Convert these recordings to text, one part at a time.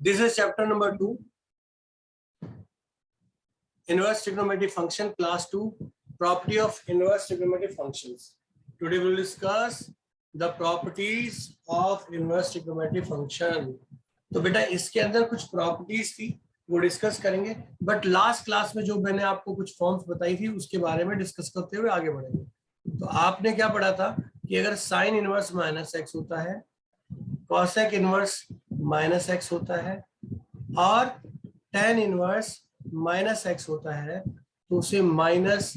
This is chapter number 2, inverse trigonometric function, class 2, property of inverse trigonometric functions. Today we will discuss the properties of inverse trigonometric function. तो बेटा इसके अंदर कुछ properties थी वो discuss करेंगे, but last class में जो मैंने आपको कुछ फॉर्म्स बताई थी उसके बारे में डिस्कस करते हुए आगे बढ़ेंगे। तो आपने क्या पढ़ा था कि अगर साइन इनवर्स माइनस एक्स होता है, कॉसेक इनवर्स माइनस एक्स होता है और टेन इनवर्स माइनस एक्स होता है, तो उसे minus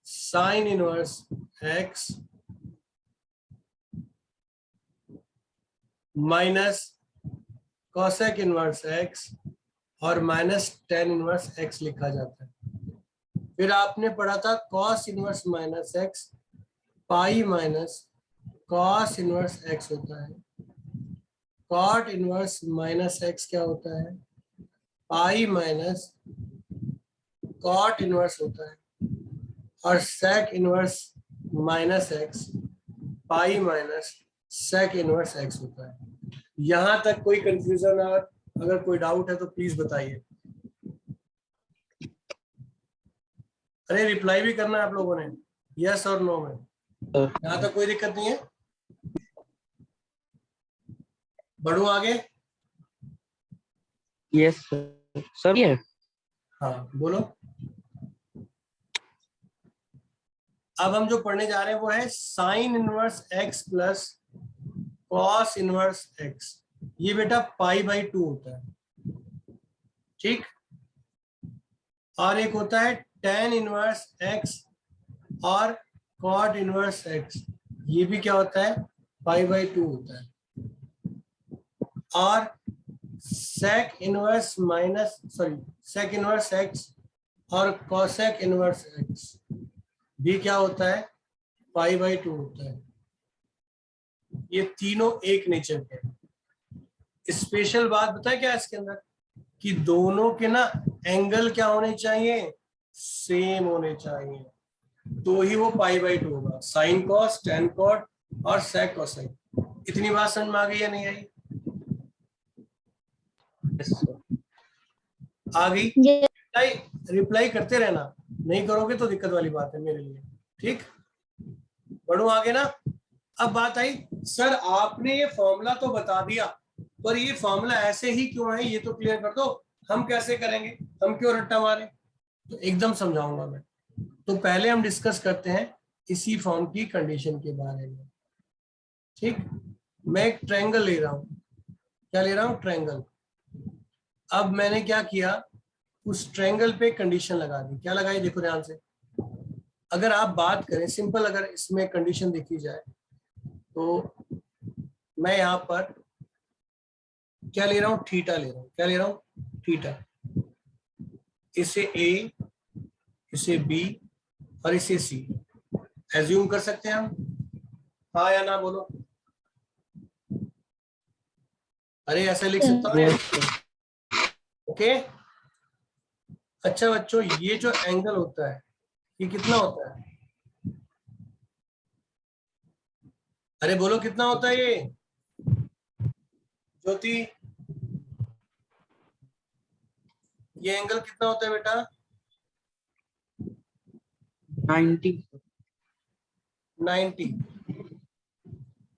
sine inverse x minus cosec inverse x और माइनस टेन इनवर्स एक्स लिखा जाता है। फिर आपने पढ़ा था cos inverse minus x pi minus cos inverse x होता है, कॉट इनवर्स माइनस एक्स क्या होता है, पाई माइनस कॉट इनवर्स होता है, और sec inverse minus x pi minus sec inverse x होता है। यहां तक कोई कंफ्यूजन और अगर कोई डाउट है तो प्लीज बताइए। अरे रिप्लाई भी करना है आप लोगों ने, यस और नो में। यहां तक कोई दिक्कत नहीं है? बढ़ू आगे? Yes sir. ये हाँ बोलो। अब हम जो पढ़ने जा रहे हैं वो है sign inverse X plus cos inverse x. ये बेटा पाई बाई 2 होता है, ठीक। और एक होता है टेन इनवर्स एक्स और कॉट इनवर्स एक्स, ये भी क्या होता है, पाई बाई 2 होता है। और सेक इनवर्स एक्स और कॉसेक इनवर्स एक्स भी क्या होता है, पाई बाई 2 होता है। ये तीनों एक नेचर के हैं। स्पेशल बात बताए क्या इसके अंदर, कि दोनों के ना एंगल क्या होने चाहिए, सेम होने चाहिए, तो ही वो पाई बाई 2 होगा। साइन कॉस, टेन कॉट और सेक कॉसेक। इतनी बात समझ में आ गई या नहीं आई? आ गई? रिप्लाई करते रहना, नहीं करोगे तो दिक्कत वाली बात है मेरे लिए, ठीक। बढ़ो आगे ना। अब बात आई सर आपने ये फॉर्मूला तो बता दिया, पर ये फॉर्मूला ऐसे ही क्यों है ये तो क्लियर कर दो। हम कैसे करेंगे, हम क्यों रट्टा मारे, तो एकदम समझाऊंगा मैं। तो पहले हम डिस्कस करते हैं इसी फॉर्म की कंडीशन के बारे में, ठीक। मैं एक ट्रायंगल ले रहा हूं, क्या ले रहा हूं, ट्रायंगल। अब मैंने क्या किया, उस ट्रायंगल पे कंडीशन लगा दी। क्या लगाई, देखो ध्यान से। अगर आप बात करें सिंपल, अगर इसमें कंडीशन देखी जाए तो मैं यहाँ पर क्या ले रहा हूँ, थीटा ले रहा हूँ। क्या ले रहा हूँ, थीटा। इसे ए, इसे बी और इसे सी एज्यूम कर सकते हैं हम, हाँ या ना बोलो। अरे ऐसे लिख सकता हूँ, ओके। अच्छा बच्चों, ये जो एंगल होता है ये कितना होता है, अरे बोलो कितना होता है ये, ज्योति ये एंगल कितना होता है बेटा, 90।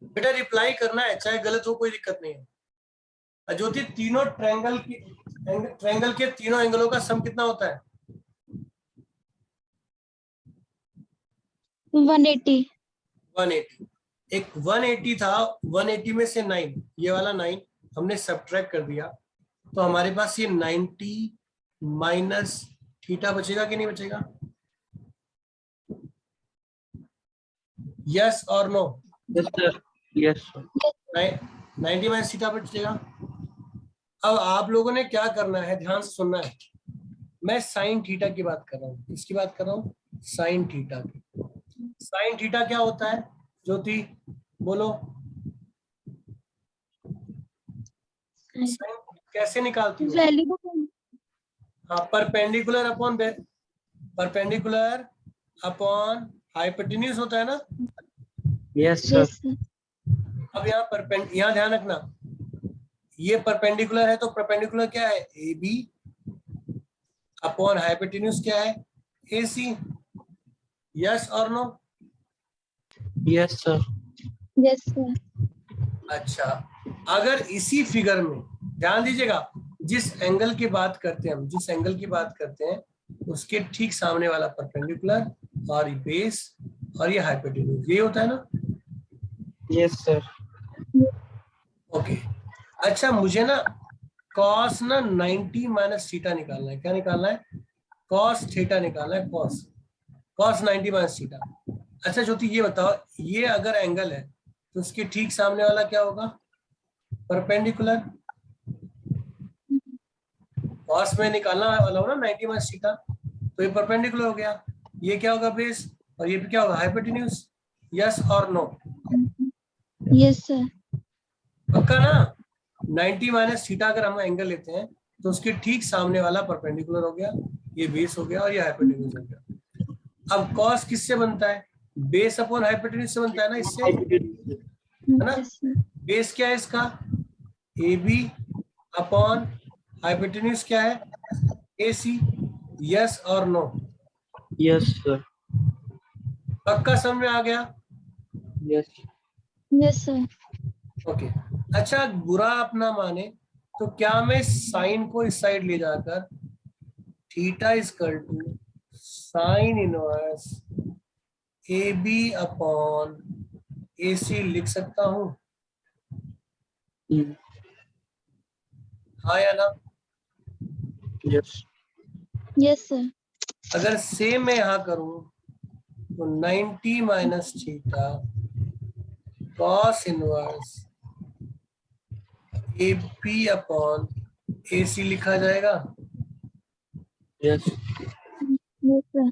बेटा रिप्लाई करना है, चाहे गलत हो कोई दिक्कत नहीं है। ज्योति तीनों ट्रायंगल के तीनों एंगलों का सम कितना होता है, 180। 180। एक 180 था, 180 में से 9, ये वाला 9 हमने सब्ट्रैक्ट कर दिया, तो हमारे पास ये 90 माइनस थीटा बचेगा कि नहीं बचेगा, यस और नो? यस 90 माइनस थीटा बचेगा। अब आप लोगों ने क्या करना है, ध्यान से सुनना है। मैं साइन थीटा की बात कर रहा हूँ, किसकी बात कर रहा हूँ, साइन थीटा की। साइन थीटा क्या होता है ज्योति, बोलो। साइन कैसे निकालती हो? हाँ, परपेंडिकुलर अपॉन हाइपोटेन्यूज होता है ना। Yes sir. अब यहाँ यहाँ ध्यान रखना, ये परपेंडिकुलर है, तो परपेंडिकुलर क्या है, ए बी अपॉन हाइपोटेन्यूज क्या है, ए सी। यस और no? Yes, sir. Yes, sir. अच्छा, अगर इसी फिगर में ध्यान दीजिएगा, जिस एंगल की बात करते हैं हम, जिस एंगल की बात करते हैं उसके ठीक सामने वाला परपेंडिकुलर और ये बेस और ये हाइपोटेन्यूज, ये होता है ना? Yes, sir. ओके। अच्छा, मुझे ना कॉस ना 90 माइनस थीटा निकालना है। क्या निकालना है? कॉस थीटा निकालना है। Cos 90 minus theta. अच्छा ज्योति, ये बताओ, ये अगर एंगल है तो उसके ठीक सामने वाला क्या होगा? परपेंडिकुलर। कॉस में निकालना वाला हो ना 90 माइनस थीटा, तो ये परपेंडिकुलर हो गया। ये क्या होगा? बेस। और ये क्या होगा? हाइपोटेन्यूज। यस और नो? Yes, sir. पक्का ना? 90 माइनस थीटा अगर हम एंगल लेते हैं तो उसके ठीक सामने वाला परपेंडिकुलर हो गया, ये बेस हो गया और ये हाइपोटेन्यूज हो गया। अब कॉस किससे बनता है? बेस अपॉन हाइपोटेन्यूज से बनता है ना, इससे, है ना? Yes, sir. बेस क्या है इसका? ए बी अपॉन हाइपोटेन्यूज क्या है? ए सी। यस और नो? Yes, sir. पक्का समझ में आ गया? Yes. Yes, sir. ओके। अच्छा, बुरा अपना माने तो क्या मैं साइन को इस साइड ले जाकर theta equal to sine inverse A B upon A C लिख सकता हूं? Mm. हाँ या ना? Yes. Yes, sir. अगर सेम मैं यहां करूं तो 90 minus theta cos inverse A B upon A C लिखा जाएगा। Yes. Yes, sir.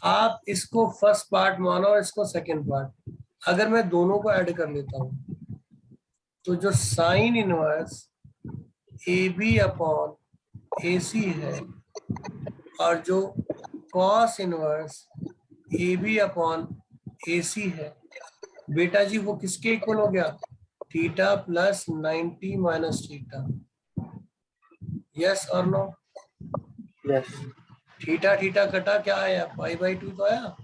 आप इसको फर्स्ट पार्ट मानो और इसको सेकंड पार्ट। अगर मैं दोनों को ऐड कर लेता हूं तो जो sine inverse A B upon A C है और जो cos inverse A B upon A C है, बेटा जी वो किसके इक्वल हो गया? Theta plus 90 minus theta. Yes और नो? Yes. थीटा थीटा कटा, क्या आया? पाई बाई 2 तो आया।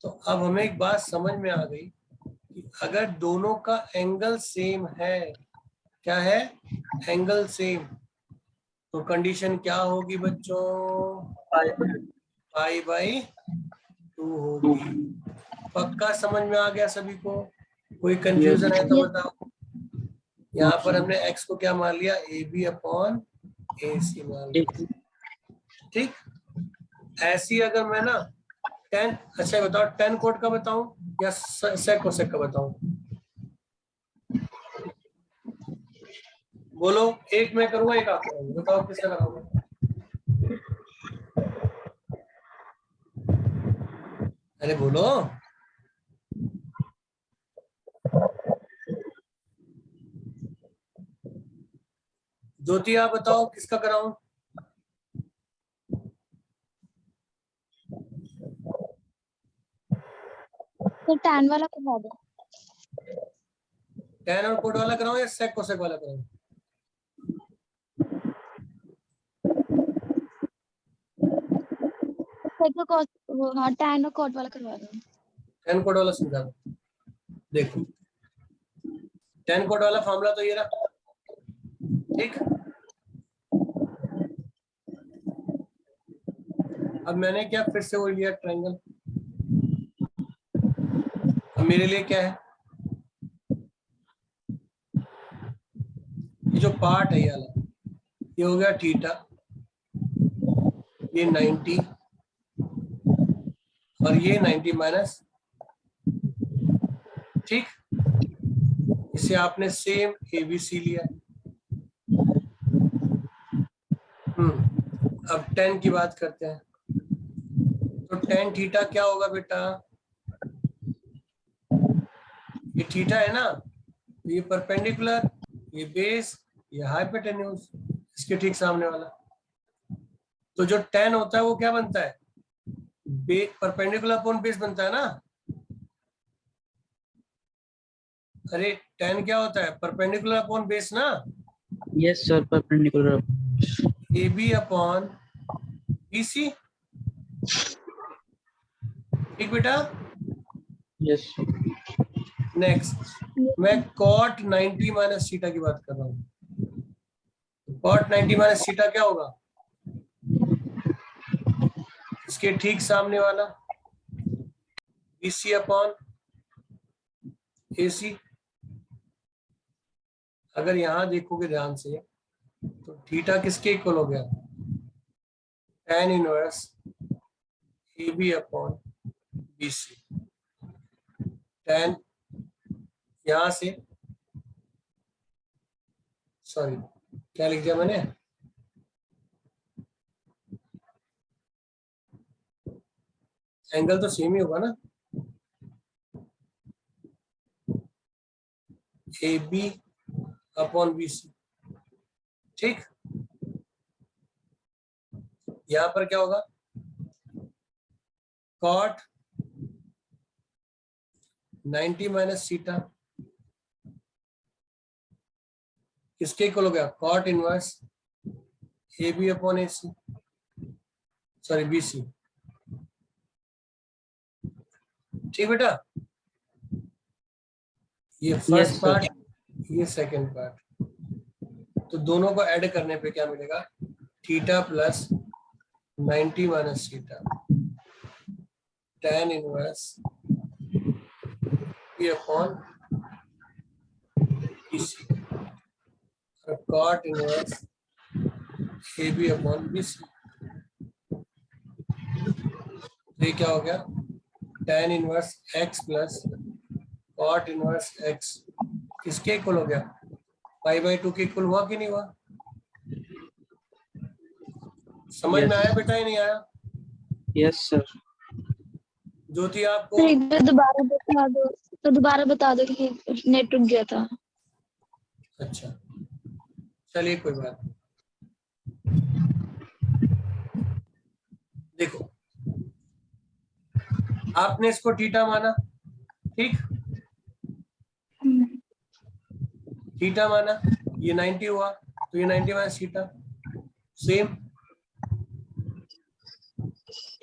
तो अब हमें एक बात समझ में आ गई कि अगर दोनों का एंगल सेम है, क्या है? एंगल सेम, तो कंडीशन क्या होगी बच्चों? पाई बाई 2 होगी। पक्का समझ में आ गया सभी को? कोई कंफ्यूजन है तो Yes. बताओ। यहाँ पर हमने x को क्या मान लिया? ए बी अपॉन ए सी मान लिया। ठीक। ऐसी अगर मैं ना 10, अच्छा बताओ 10 कोड का बताऊं या सेक कोसेक का बताऊं? बोलो, एक मैं करूंगा एक आप करोगे, बताओ किसका कराऊंगा? अरे बोलो। ज्योति आप बताओ किसका कराऊं? तो tan वाला करवा दो। 10 और कोड वाला कराऊं या सेक कोसेक वाला कराऊं? तो cos हाँ tan और cot वाला करवा दो। 10 कोड वाला समझा दो। देखो 10 कोड वाला फॉर्मूला तो ये रहा, ठीक। अब मैंने क्या फिर से वो लिया ट्रायंगल। अब मेरे लिए क्या है? ये जो पार्ट है ये वाला, ये हो गया थीटा, ये 90 और ये 90 माइनस, ठीक। इसे आपने सेम ABC लिया। अब 10 की बात करते हैं तो tan थीटा क्या होगा बेटा? ये थीटा है ना, ये परपेंडिकुलर, ये बेस, ये हाइपोटेन्यूज, इसके ठीक सामने वाला। तो जो tan होता है वो क्या बनता है? परपेंडिकुलर अपॉन बेस बनता है ना। अरे tan क्या होता है? परपेंडिकुलर अपॉन बेस ना, Yes, sir. Perpendicular. AB upon BC। ठीक बेटा। Yes. नेक्स्ट मैं cot 90 माइनस थीटा की बात कर रहा हूँ। cot 90 माइनस थीटा क्या होगा? इसके ठीक सामने वाला BC अपॉन AC। अगर यहां देखोगे ध्यान से तो थीटा किसके इक्वल हो गया? tan inverse AB upon BC। tan यहां से, सॉरी क्या लिख दिया मैंने? एंगल तो सेम ही होगा ना, AB अपॉन BC। ठीक, यहां पर क्या होगा? cot 90 माइनस थीटा किसके इक्वल हो गया? cot inverse AB upon AC, sorry BC। ठीक बेटा, ये फर्स्ट Yes, sir. पार्ट, ये सेकंड पार्ट, तो दोनों को ऐड करने पे क्या मिलेगा? Theta plus 90 minus theta tan inverse B upon BC और cot inverse AB upon BC। तो ये क्या हो गया? tan inverse x plus cot inverse x किसके इक्वल हो गया? पाई बाई 2 के इक्वल हुआ कि नहीं हुआ? समझ Yes. में आया बेटा ही नहीं आया? Yes, sir. ज्योति आपको सर एक बार दोबारा बता दो कि नेट रुक गया था। अच्छा चलिए कोई बात नहीं। देखो आपने इसको थीटा माना, ठीक, थीटा माना, ये 90 हुआ तो ये 90 माइनस थीटा सेम।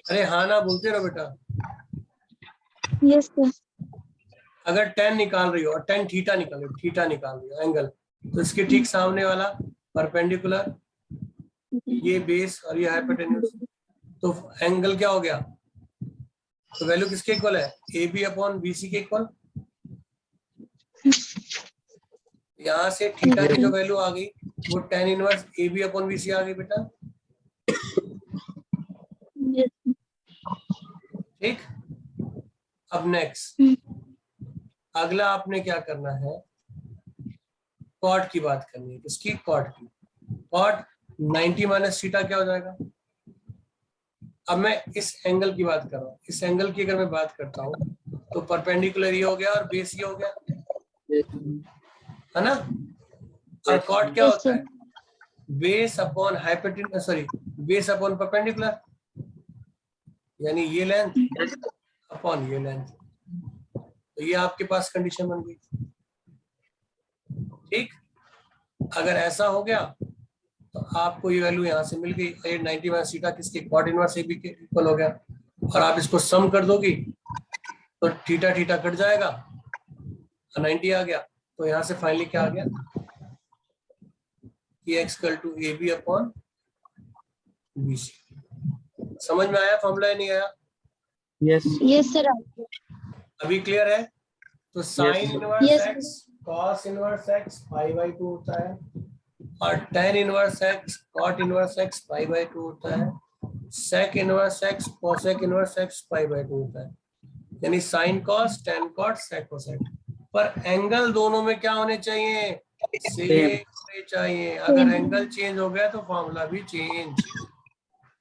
अरे हाँ ना बोलते रहो बेटा। Yes sir. अगर tan निकाल रही हो और tan थीटा निकाल रही हो, थीटा निकाल रही हो एंगल, तो इसके ठीक सामने वाला परपेंडिकुलर, ये बेस और ये हाइपोटेन्यूज, तो एंगल क्या हो गया? तो वैल्यू किसके इक्वल है? AB अपॉन BC के इक्वल। यहाँ से थीटा की जो वैल्यू आ गई वो tan inverse AB upon BC आ गई बेटा। यस। ठीक, अब नेक्स्ट अगला आपने क्या करना है? कॉट की बात करनी है। किसकी? कॉट की। कॉट 90 माइनस थीटा क्या हो जाएगा? अब मैं इस एंगल की बात कर रहा हूँ। इस एंगल की अगर मैं बात करता हूँ तो परपेंडिकुलर ये हो गया और बेस ये हो गया, है ना? और कॉट क्या होता है? Base upon hypotenuse, sorry base upon perpendicular, यानी ये लेंथ अपॉन ये लेंथ। तो ये आपके पास कंडीशन बन गई। ठीक, अगर ऐसा हो गया तो आपको ये वैल्यू यहाँ से मिल गई। 90 माइनस थीटा किसके? कॉट इनवर्स AB के इक्वल हो गया। और आप इसको सम कर दोगी तो थीटा थीटा कट जाएगा, 90 आ गया। तो यहाँ से फाइनली क्या आ गया? x equal to AB upon BC। समझ में आया फॉर्मूला या नहीं आया? Yes. Yes sir. अभी क्लियर है? तो sine Yes. Inverse Yes. x cos inverse x pi by 2 होता है और tan inverse x cot inverse x pi by 2 होता है, sec inverse x cosec inverse x pi by 2 होता है। यानी sine cos, tan cot, sec cosec. पर angle दोनों में क्या होने चाहिए? सेम होने चाहिए। अगर एंगल चेंज हो गया तो फॉर्मूला भी चेंज।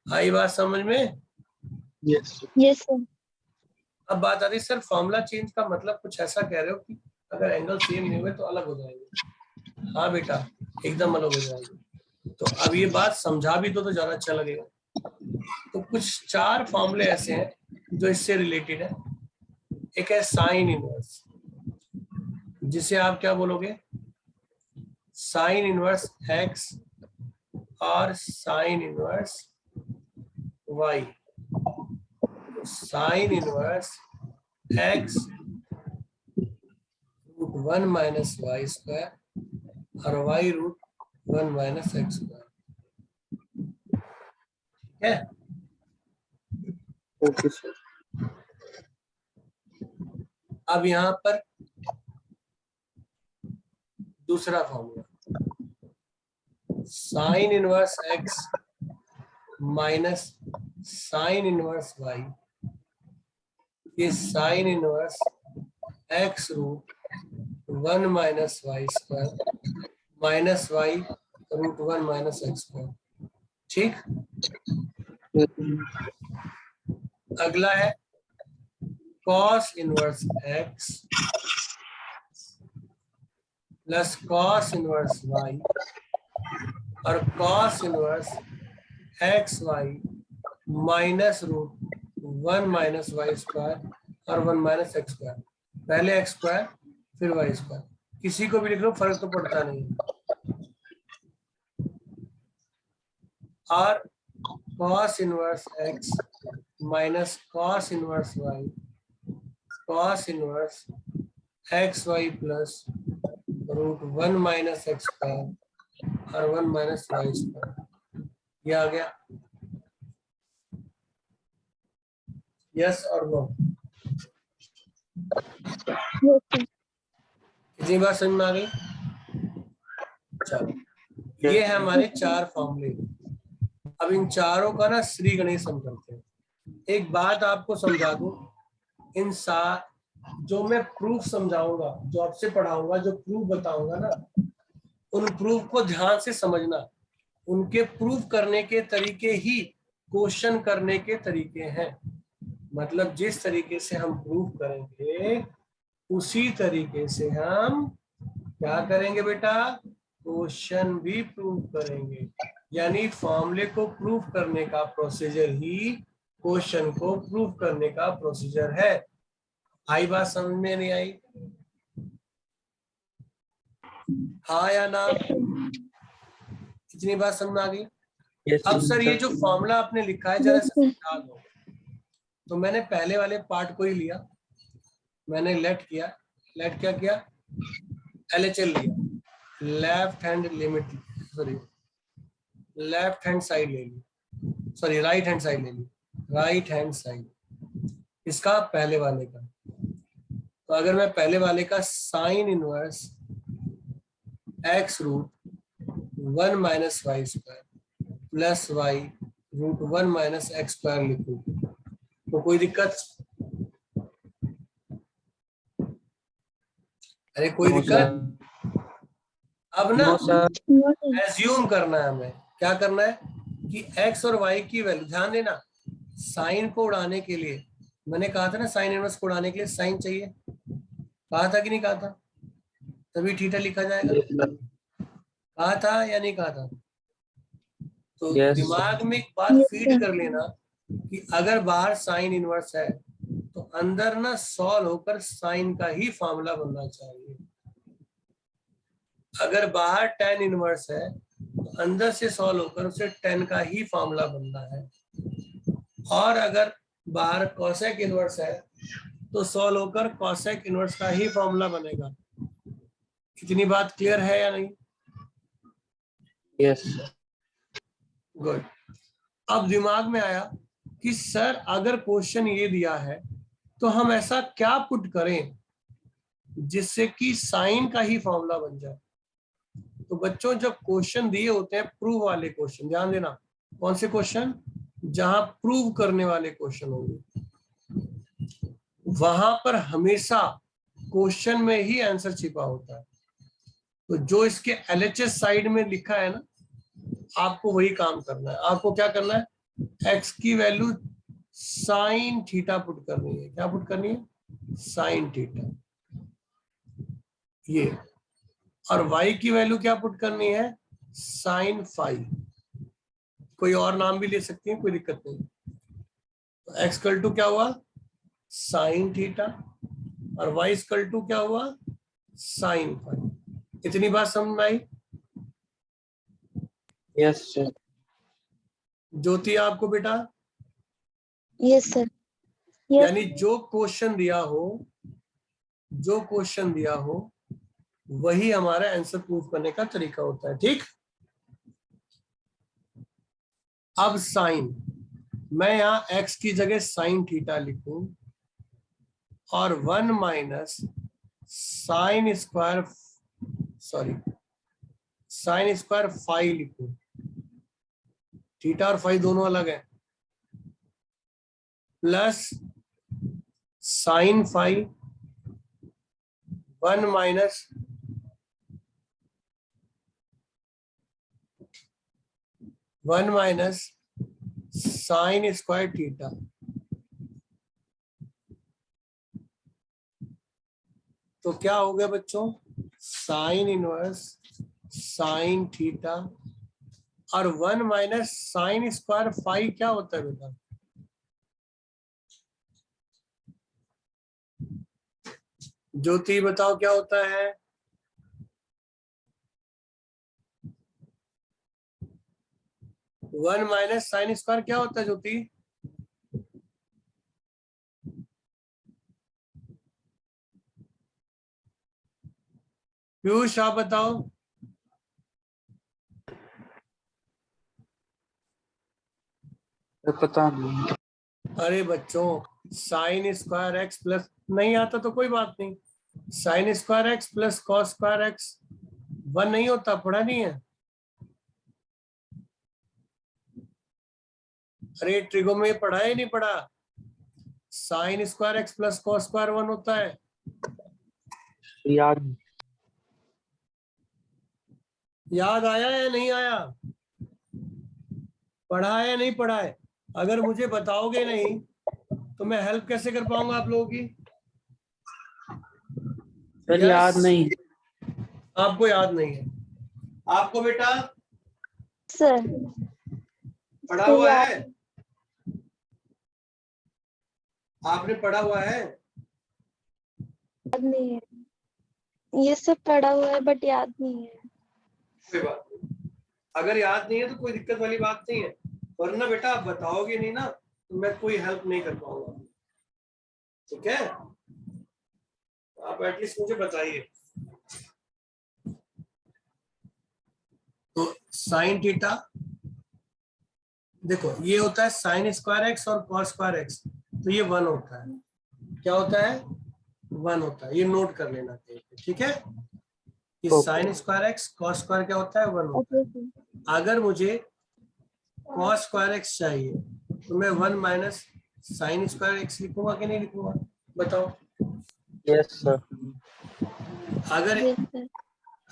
आई बात समझ में? Yes. Yes sir. अब बात आती है सर फॉर्मूला चेंज का मतलब कुछ ऐसा कह रहे हो कि अगर एंगल सेम नहीं हुए तो अलग हो जाएंगे? हाँ बेटा एकदम अलग हो जाएंगे। तो अब ये बात समझा भी तो ज्यादा अच्छा लगेगा। तो कुछ 4 फॉर्मूले ऐसे हैं जो इससे रिलेटेड है। एक है साइन इनवर्स, जिसे आप क्या बोलोगे, साइन इनवर्स एक्स और sine inverse Y. Sine inverse x root 1 minus Y square और Y root 1 minus x square. ठीक है, ओके सर। अब यहां पर दूसरा formula, sine inverse x minus sine inverse Y, ये sine inverse x root 1 minus Y square minus Y root 1 minus x square. ठीक, अगला है cos inverse X plus cos inverse Y और cos inverse x y minus root 1 minus Y square और 1 minus x square. पहले x square फिर y square, किसी को भी लिख लो, फर्क तो पड़ता नहीं है। और cos inverse x minus cos inverse y cos inverse x y plus root 1 minus x square और 1 माइनस वाई स्क्वायर। ये आ गया, यस और नो? कितनी बार समझ में आ गई? चलो, ये है हमारे 4 फॉर्मूले। अब इन चारों का ना श्री गणेश हम करते हैं। एक बात आपको समझा दूं, इन जो मैं प्रूफ समझाऊंगा, जो आपसे पढ़ाऊंगा, जो प्रूफ बताऊंगा ना, उन प्रूफ को ध्यान से समझना। उनके प्रूफ करने के तरीके ही क्वेश्चन करने के तरीके हैं। मतलब जिस तरीके से हम प्रूफ करेंगे उसी तरीके से हम क्या करेंगे बेटा, क्वेश्चन भी प्रूफ करेंगे। यानी फॉर्मूले को प्रूफ करने का प्रोसीजर ही क्वेश्चन को प्रूफ करने का प्रोसीजर है। आई बात समझ में नहीं आई? हाँ या ना? कितनी बात समझ में आ गई? अब सर ये जो फॉर्मूला आपने लिखा है जरा समझा दो। तो मैंने पहले वाले पार्ट को ही लिया, मैंने लेट क्या किया, LHL लिया, left hand limit, sorry left hand side ले ली, सॉरी राइट हैंड साइड ले ली, राइट हैंड साइड इसका पहले वाले का। तो अगर मैं पहले वाले का sine inverse x root 1 minus Y square plus y root 1 minus x square लिखूं तो कोई दिक्कत? अरे कोई दिक्कत? अब ना एज्यूम करना है हमें, क्या करना है कि x और y की वैल्यू, ध्यान देना, साइन को उड़ाने के लिए मैंने कहा था ना, साइन इनवर्स को उड़ाने के लिए साइन चाहिए, कहा था कि नहीं कहा था? तभी थीटा लिखा जाएगा, कहा था या नहीं कहा था? तो दिमाग में एक बात फीड कर लेना कि अगर बाहर साइन इनवर्स है तो अंदर ना सॉल्व होकर साइन का ही फॉर्मूला बनना चाहिए। अगर बाहर tan इनवर्स है तो अंदर से सॉल्व होकर उसे tan का ही फॉर्मूला बनना है। और अगर बाहर cosec इनवर्स है तो सॉल्व होकर cosec इनवर्स का ही फॉर्मूला बनेगा। कितनी बात क्लियर है या नहीं? यस। गुड। अब दिमाग में आया कि सर अगर क्वेश्चन ये दिया है तो हम ऐसा क्या पुट करें जिससे कि साइन का ही फॉर्मूला बन जाए। तो बच्चों जब क्वेश्चन दिए होते हैं प्रूव वाले क्वेश्चन, ध्यान देना कौन से क्वेश्चन, जहां प्रूव करने वाले क्वेश्चन होंगे वहां पर हमेशा क्वेश्चन में ही आंसर छिपा होता है। तो जो इसके LHS साइड में लिखा है ना, आपको वही काम करना है। आपको क्या करना है, x की वैल्यू साइन थीटा पुट करनी है। क्या पुट करनी है? साइन थीटा, ये। और y की वैल्यू क्या पुट करनी है? Sine phi. कोई और नाम भी ले सकती है, कोई दिक्कत नहीं। तो x इक्वल टू क्या हुआ? साइन थीटा, और y इक्वल टू क्या हुआ? Sine phi. इतनी बात समझ में आई? Yes, sir. ज्योति आपको बेटा? Yes sir. यस यानी जो क्वेश्चन दिया हो वही हमारा आंसर प्रूफ करने का तरीका होता है। ठीक, अब साइन, मैं यहां एक्स की जगह साइन थीटा लिखूं और 1 माइनस साइन स्क्वायर फाई लिखूं। थीटा और फाई दोनों अलग है, plus sine phi 1 minus sine square theta. तो क्या हो गया बच्चों? साइन इनवर्स साइन थीटा और 1 माइनस साइन स्क्वायर फाई क्या होता है बेटा? ज्योति बताओ क्या होता है? वन माइनस साइन स्क्वायर क्या होता है ज्योति? पीयूष आप बताओ। पता नहीं। अरे बच्चों, साइन स्क्वायर एक्स प्लस, नहीं आता तो कोई बात नहीं, sine square x plus cos square x 1 नहीं होता, पढ़ा नहीं है? अरे ट्रिगो में पढ़ा है नहीं पढ़ा? Sine square x plus cos square 1 होता है। याद नहीं। याद आया या नहीं आया? पढ़ा है या नहीं पढ़ा है? अगर मुझे बताओगे नहीं तो मैं हेल्प कैसे कर पाऊंगा आप लोगों की? सर याद नहीं। आपको याद नहीं है? आपको बेटा सर। पढ़ा हुआ है? आपने पढ़ा हुआ है? याद नहीं है। ये सब पढ़ा हुआ है बट याद नहीं है। कोई बात नहीं, अगर याद नहीं है तो कोई दिक्कत वाली बात नहीं है, वरना बेटा आप बताओगे नहीं ना तो मैं कोई हेल्प नहीं कर पाऊंगा। ठीक है, आप एटलीस्ट मुझे बताइए। तो साइन थीटा, देखो ये होता है साइन स्क्वायर एक्स और कॉस स्क्वायर एक्स, तो ये 1 होता है। क्या होता है? 1 होता है, ये नोट कर लेना चाहिए। ठीक है, ये sine square x cos square क्या होता है? 1 होता है। अगर मुझे कॉस स्क्वायर एक्स चाहिए तो मैं 1 माइनस साइन स्क्वायर एक्स लिखूंगा कि नहीं लिखूंगा? बताओ। Yes sir.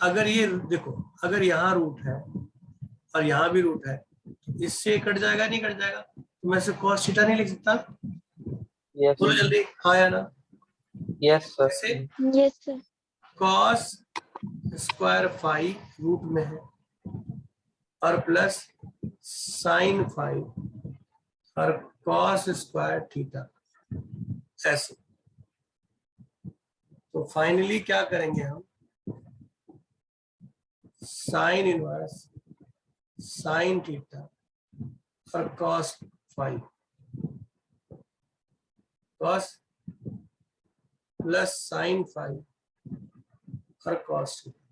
अगर ये देखो, अगर यहाँ रूट है और यहाँ भी रूट है तो इससे कट जाएगा नहीं कट जाएगा? तो मैं सिर्फ कॉस थीटा नहीं लिख सकता? यस बोलो जल्दी, हाँ या ना? Yes sir. Yes sir. Cos square phi root में है और प्लस साइन फाई और कॉस स्क्वायर थीटा, ऐसे। तो फाइनली क्या करेंगे हम? साइन इनवर्स साइन थीटा और cos phi, cos plus sine phi और कॉस थीटा,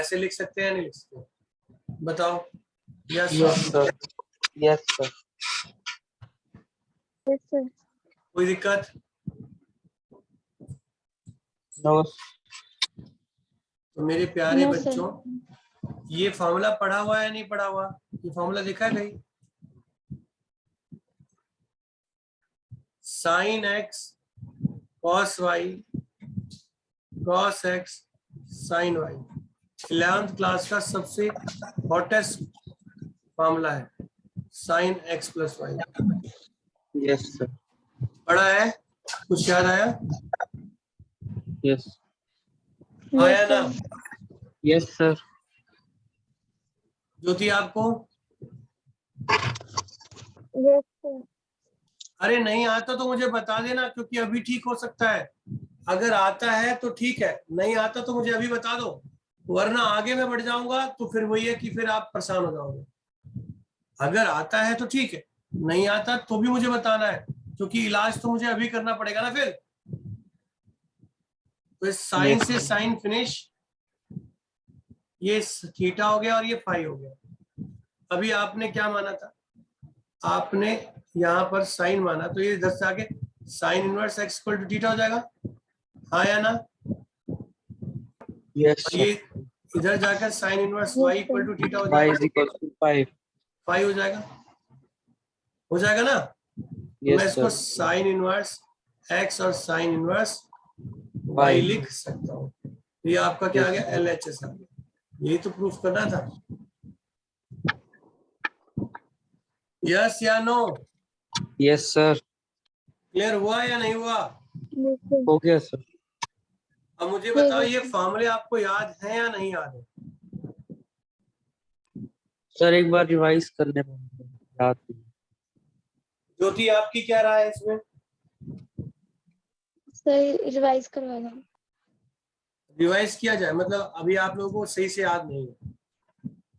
ऐसे लिख सकते हैं या नहीं लिख सकते? बताओ। Yes sir. Yes sir. Yes sir. कोई दिक्कत? नो। तो मेरे प्यारे No, बच्चों, ये फॉर्मूला पढ़ा हुआ है नहीं पढ़ा हुआ? ये फॉर्मूला देखा है कहीं? Sine x cos y cos x sine y 11th class का सबसे हॉटेस्ट फॉर्मूला है, sine x plus y. Yes sir. पढ़ा है? कुछ याद आया? यस। आया ना? Yes sir. ज्योति आपको? Yes sir. अरे नहीं आता तो मुझे बता देना, क्योंकि अभी ठीक हो सकता है। अगर आता है तो ठीक है, नहीं आता तो मुझे अभी बता दो, वरना आगे मैं बढ़ जाऊंगा तो फिर वही है कि फिर आप परेशान हो जाओगे। अगर आता है तो ठीक है, नहीं आता तो भी मुझे बताना है, क्योंकि इलाज तो मुझे अभी करना पड़ेगा ना फिर। तो साइन Yes, से साइन फिनिश, ये थीटा हो गया और ये फाई हो गया। अभी आपने क्या माना था, आपने यहाँ पर साइन माना, तो ये इधर से आके sine inverse x equal to theta हो जाएगा, हाँ या ना? yes, और sir. ये इधर जाकर sine inverse Yes, y sir. Equal to theta हो Y जाएगा, is equals to 5. फाई हो जाएगा ना? तो मैं Yes, इसको sir. साइन इनवर्स एक्स और साइन इनवर्स वाई 5. लिख सकता हूँ। तो ये आपका क्या आ Yes, गया, एल एच एस आ गया। यही तो प्रूफ करना था, यस या नो? yes, sir. क्लियर हुआ या नहीं हुआ? Yes, sir. हो गया सर. अब मुझे हो बताओ, गया ये सर। फॉर्मूले आपको याद है या नहीं याद है? सर एक बार रिवाइज करने में याद नहीं. ज्योति आपकी क्या राय है इसमें? सर रिवाइज करवाना। रिवाइज किया जाए, मतलब अभी आप लोगों को सही से याद नहीं है,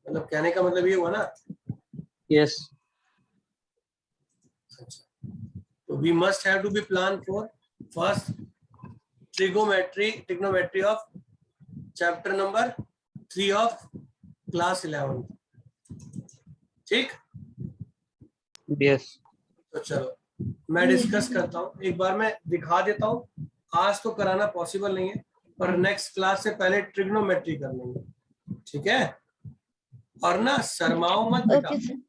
मतलब कहने का मतलब ये हुआ ना। Yes. तो we must have to be plan for first trigonometry of chapter number 3 of class 11। ठीक, Yes. तो चलो मैं डिस्कस करता हूँ, एक बार मैं दिखा देता हूँ। आज तो कराना पॉसिबल नहीं है, पर नेक्स्ट क्लास से पहले ट्रिग्नोमेट्री कर लेंगे, ठीक है? और ना शर्माओ मत बेटा, ओके सर।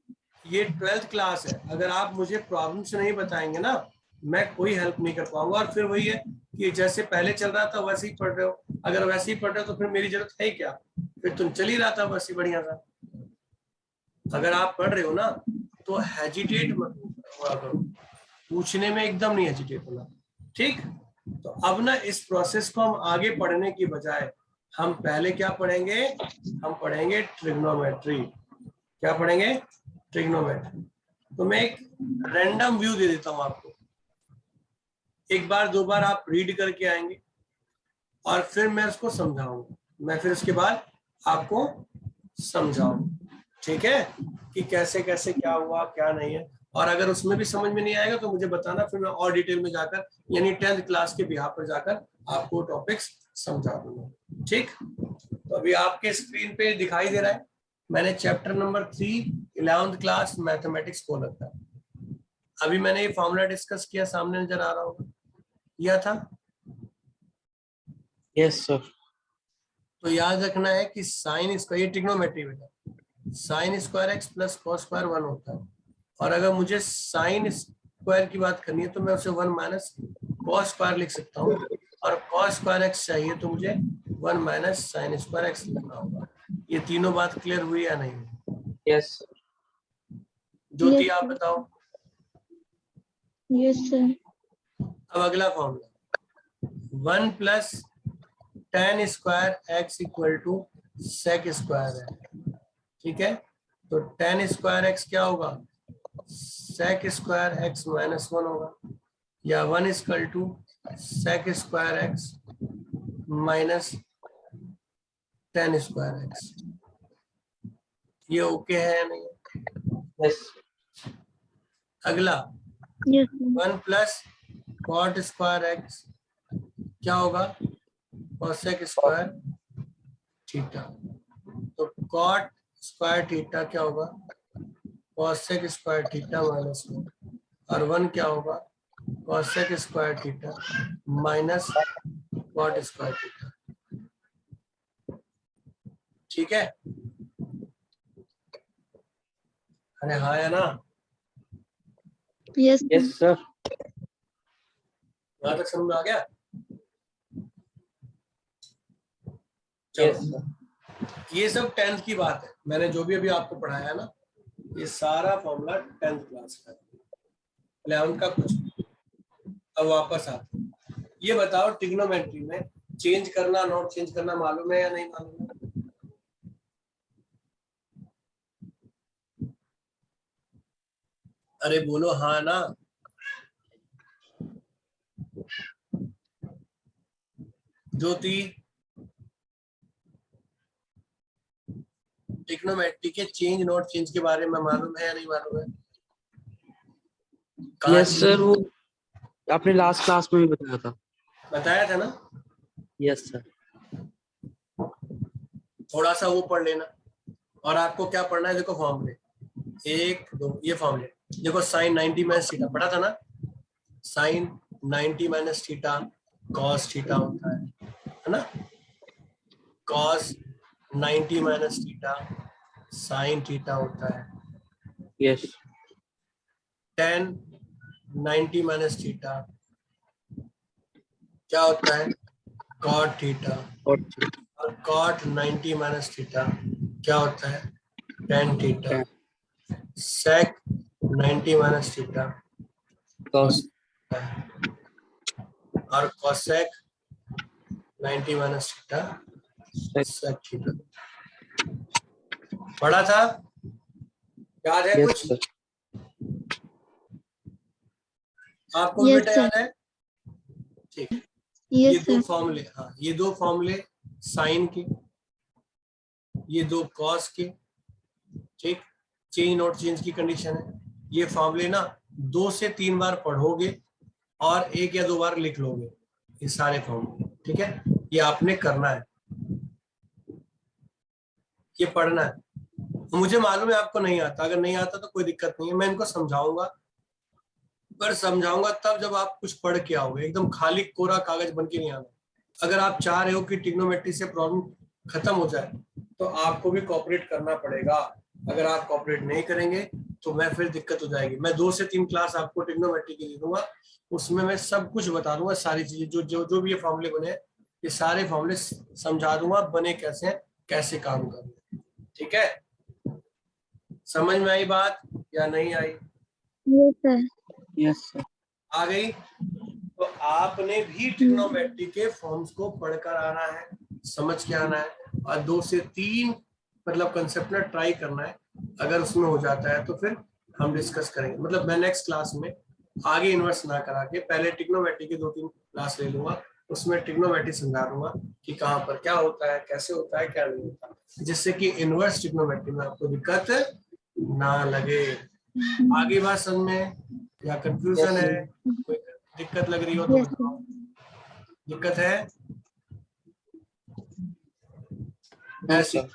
ये 12th क्लास है, अगर आप मुझे प्रॉब्लम से नहीं बताएंगे ना, मैं कोई हेल्प नहीं कर पाऊंगा। और फिर वही है कि जैसे पहले चल रहा था वैसे ही पढ़ रहे हो, अगर वैसे ही पढ़ रहे हो तो फिर मेरी जरूरत है क्या, फिर तुम चल ही रहा था वैसे ही बढ़िया था। अगर आप पढ़ रहे हो ना तो हेजिटेट मत हुआ करो, पूछने में एकदम नहीं हेजिटेट होना, ठीक? तो अब ना इस प्रोसेस को हम आगे पढ़ने की बजाय हम पहले क्या पढ़ेंगे, हम पढ़ेंगे ट्रिग्नोमेट्री। क्या पढ़ेंगे? ट्रिग्नोमेट्री। तो मैं एक रैंडम व्यू दे देता हूं आपको, एक बार दो बार आप रीड करके आएंगे और फिर मैं उसको समझाऊंगा, मैं फिर उसके बाद आपको समझाऊंगा, ठीक है, कि कैसे कैसे क्या हुआ क्या नहीं है। और अगर उसमें भी समझ में नहीं आएगा तो मुझे बताना, फिर मैं और डिटेल में जाकर यानी 10th क्लास के बिहार पर जाकर आपको टॉपिक्स समझा दूंगा, ठीक? तो अभी आपके स्क्रीन पे दिखाई दे रहा है, मैंने chapter number 3 11th class mathematics को रखा है। अभी मैंने ये फॉर्मूला डिस्कस किया, सामने नजर आ रहा होगा, किया था। Yes, sir. तो याद रखना है कि साइन स्क्वायर, ये ट्रिग्नोमेट्री बेटा, sine square x plus cos square 1 होता है। और अगर मुझे साइन स्क्वायर की बात करनी है तो मैं उसे 1 माइनस कॉस स्क्वायर लिख सकता हूँ, और कॉस स्क्वायर एक्स चाहिए तो मुझे 1 माइनस साइन स्क्वायर एक्स लिखना होगा। ये तीनों बात क्लियर हुई या नहीं? Yes. ज्योति Yes, आप sir. बताओ। Yes, sir. अब अगला formula 1 plus tan square x equal to sec square है, ठीक है? तो टेन स्क्वायर एक्स क्या होगा, सेक स्क्वायर एक्स माइनस 1 होगा, या 1 equal to sec square x minus tan square x. ये ओके है या नहीं? Yes. अगला Yes, sir. 1 plus cot square x क्या होगा, कॉसेक स्क्वायर थीटा। तो कॉट स्क्वायर थीटा क्या होगा, कॉसेक स्क्वायर थीटा माइनस 1, और 1 क्या होगा, cosec square theta minus cot square theta, ठीक है? अरे हाँ या ना? Yes, sir. Yes, sir. यहाँ तक समझ में आ गया? Yes, चलो, sir. ये सब 10th की बात है, मैंने जो भी अभी आपको पढ़ाया है ना, ये सारा फॉर्मूला 10th क्लास का, 11th का कुछ नहीं। अब वापस आते हैं, ये बताओ ट्रिग्नोमेट्री में चेंज करना नोट चेंज करना मालूम है या नहीं मालूम है? अरे बोलो हाँ ना। ज्योति, ट्रिग्नोमेट्री के चेंज नॉट चेंज के बारे में मालूम है या नहीं मालूम है? कहाँ यस सर, वो आपने लास्ट क्लास में भी बताया था। बताया था ना? Yes sir. थोड़ा सा वो पढ़ लेना। और आपको क्या पढ़ना है, देखो फॉर्मूले 1 2, ये फॉर्मूले देखो, साइन 90 माइनस थीटा पढ़ा था ना, sine 90 minus theta cos theta होता है ना, cos 90 minus theta sine theta होता है, यस। tan 90 माइनस थीटा क्या होता है, cot थीटा, और और cot 90 माइनस थीटा क्या होता है, tan theta, sec 90 minus theta cos और cosec 90 minus theta sec theta. पढ़ा था, याद है यस कुछ सर। आपको? यस बेटा सर। याद है? ठीक, ये यस दो सर। फॉर्मूले, हाँ ये दो फॉर्मूले साइन के, ये दो कॉस के, ठीक, चेंज नॉट चेंज की कंडीशन है। ये फॉर्मूले ना 2 से 3 बार पढ़ोगे और 1 या 2 बार लिख लोगे, ये सारे फॉर्मूले, ठीक है? ये आपने करना है, ये पढ़ना है। मुझे मालूम है आपको नहीं आता, अगर नहीं आता तो कोई दिक्कत नहीं है, मैं इनको समझाऊंगा, पर समझाऊंगा तब जब आप कुछ पढ़ के आओगे, एकदम खाली कोरा कागज बन के नहीं आना। अगर आप चाह रहे हो कि ट्रिग्नोमेट्री से प्रॉब्लम खत्म हो जाए तो आपको भी कोऑपरेट करना पड़ेगा। अगर आप कोऑपरेट नहीं करेंगे तो मैं फिर दिक्कत हो जाएगी। मैं 2 से 3 क्लास आपको ट्रिग्नोमेट्री की दे दूंगा, उसमें मैं सब कुछ बता दूंगा, सारी चीजें जो जो जो भी ये फॉर्मूले बने हैं, ये सारे फॉर्मूले समझा दूंगा बने कैसे हैं, कैसे काम करना, ठीक है? समझ में आई बात या नहीं आई? Yes sir. Yes sir. आ गई? तो आपने भी ट्रिग्नोमेट्री के फॉर्म्स को पढ़कर आना है, समझ के आना है, और 2 से 3 मतलब कंसेप्ट में ट्राई करना है। अगर उसमें हो जाता है तो फिर हम डिस्कस करेंगे। मतलब मैं नेक्स्ट क्लास में आगे इन्वर्स ना करा के पहले ट्रिग्नोमेट्री की 2-3 क्लास ले लूंगा, उसमें ट्रिग्नोमेट्री समझा दूंगा कि कहाँ पर क्या होता है, कैसे होता है, क्या नहीं होता, जिससे कि इन्वर्स ट्रिग्नोमेट्री में आपको दिक्कत ना लगे। आगे बात समझ में या कंफ्यूजन है, कोई दिक्कत लग रही हो तो यस बताओ। सर। दिक्कत है? नो ऐसी सर।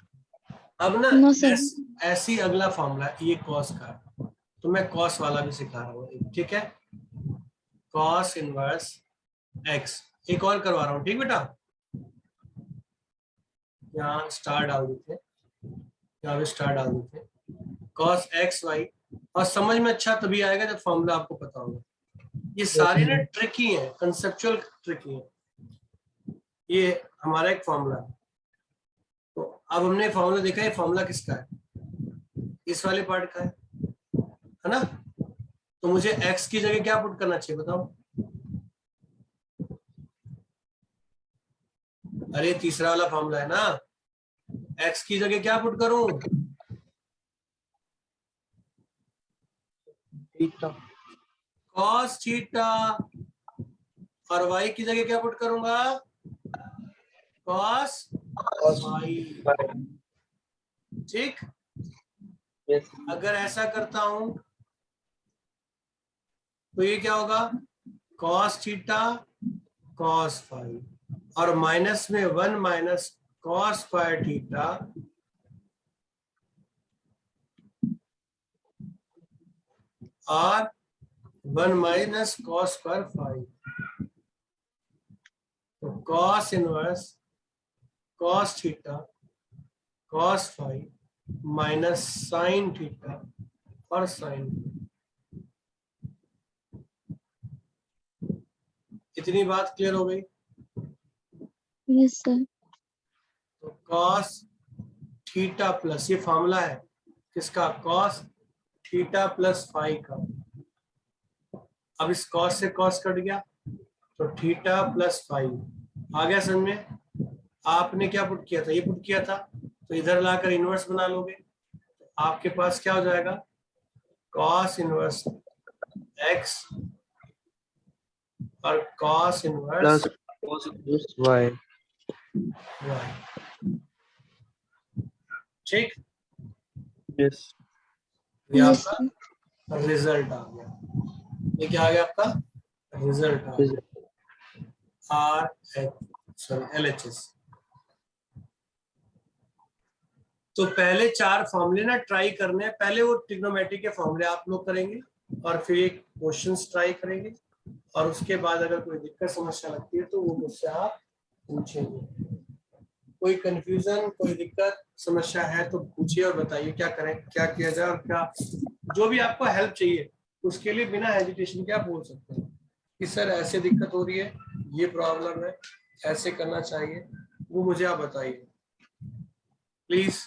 अब ना नो सर। ऐसी अगला फॉर्मूला ये कॉस का है, तो मैं कॉस वाला भी सिखा रहा हूँ, ठीक है? कॉस इनवर्स एक्स एक और करवा रहा हूँ, ठीक बेटा? यहाँ स्टार डाल देते, यहाँ भी स्टार डाल देते, कॉस एक्स वाई। और समझ में अच्छा तभी आएगा जब फॉर्मूला आपको पता होगा। ये सारे ना ट्रिकी है, कंसेप्चुअल ट्रिकी है। ये हमारा एक फॉर्मूला है, तो अब हमने फॉर्मूला देखा, ये फॉर्मूला किसका है? इस वाले पार्ट का है ना? तो मुझे x की जगह क्या पुट करना चाहिए बताओ? अरे तीसरा वाला फॉर्मूला है ना, x की जगह क्या पुट करूं? cos theta. और y की जगह क्या पुट करूंगा? cos y। ठीक, अगर ऐसा करता हूं तो ये क्या होगा? cos थीटा cos फाई, और माइनस में 1 माइनस cos फाई थीटा और 1 माइनस cos स्क्वायर फाई। तो cos inverse cos theta cos phi minus sine theta और साइन। इतनी बात क्लियर हो गई? Yes sir. तो cos थीटा प्लस, ये फॉर्मूला है किसका? cos थीटा प्लस फाई का। अब इस cos से cos कट गया तो थीटा प्लस फाई आ गया समझ में? आपने क्या पुट किया था? ये पुट किया था, तो इधर लाकर इनवर्स बना लोगे, तो आपके पास क्या हो जाएगा? cos इनवर्स x और cos inverse plus cos y. y। ठीक, यस ये Yes, आपका रिजल्ट आ गया। ये क्या आ गया आपका? रिजल्ट आ गया, LHS। तो पहले 4 फॉर्मूले ना ट्राई करने हैं। पहले वो ट्रिग्नोमेट्री के फॉर्मूले आप लोग करेंगे और फिर एक क्वेश्चंस ट्राई करेंगे, और उसके बाद अगर कोई दिक्कत समस्या लगती है तो वो मुझसे आप पूछेंगे। कोई कंफ्यूजन, कोई दिक्कत समस्या है तो पूछिए और बताइए क्या करें, क्या किया जाए, और क्या जो भी आपको हेल्प चाहिए उसके लिए बिना हेजिटेशन के आप बोल सकते हैं कि सर ऐसे दिक्कत हो रही है, ये प्रॉब्लम है, ऐसे करना चाहिए, वो मुझे आप बताइए प्लीज।